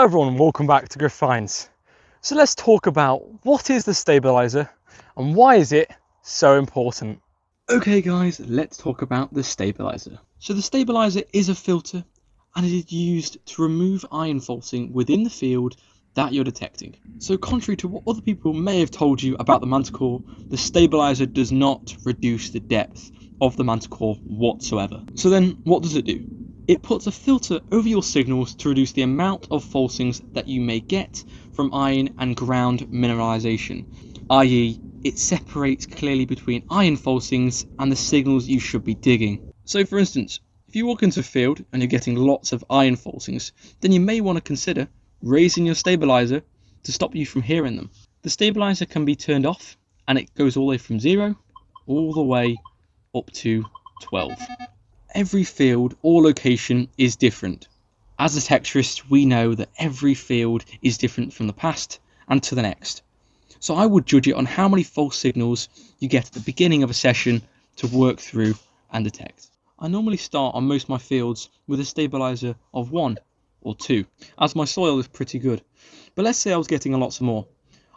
Hello everyone, welcome back to GRIF-FINds. So let's talk about what is the stabilizer and why is it so important. Okay guys, let's talk about the stabilizer. So the stabilizer is a filter and it is used to remove iron faulting within the field that you're detecting. So contrary to what other people may have told you about the Manticore, the stabilizer does not reduce the depth of the Manticore whatsoever. So then what does it do? It puts a filter over your signals to reduce the amount of faultings that you may get from iron and ground mineralization, i.e. it separates clearly between iron faultings and the signals you should be digging. So for instance, if you walk into a field and you're getting lots of iron faultings, then you may want to consider raising your stabilizer to stop you from hearing them. The stabilizer can be turned off and it goes all the way from 0 all the way up to 12. Every field or location is different. As detectorists, we know that every field is different from the past and to the next. So I would judge it on how many false signals you get at the beginning of a session to work through and detect. I normally start on most of my fields with a stabilizer of 1 or 2, as my soil is pretty good. But let's say I was getting a lot more.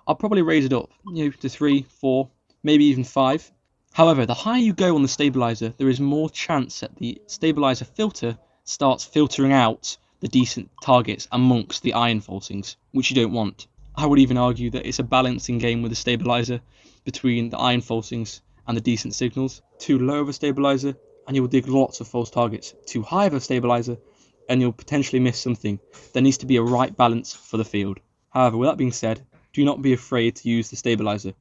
I'll probably raise it up, to 3, 4, maybe even 5. However, the higher you go on the stabilizer, there is more chance that the stabilizer filter starts filtering out the decent targets amongst the iron faultings, which you don't want. I would even argue that it's a balancing game with the stabilizer between the iron faultings and the decent signals. Too low of a stabilizer and you'll dig lots of false targets. Too high of a stabilizer and you'll potentially miss something. There needs to be a right balance for the field. However, with that being said, do not be afraid to use the stabilizer.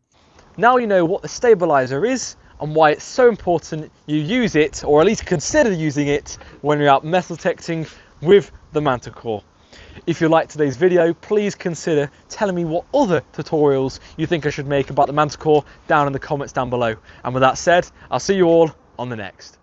Now you know what the stabilizer is and why it's so important you use it, or at least consider using it when you're out metal detecting with the Manticore. If you liked today's video, please consider telling me what other tutorials you think I should make about the Manticore down in the comments down below. And with that said, I'll see you all on the next.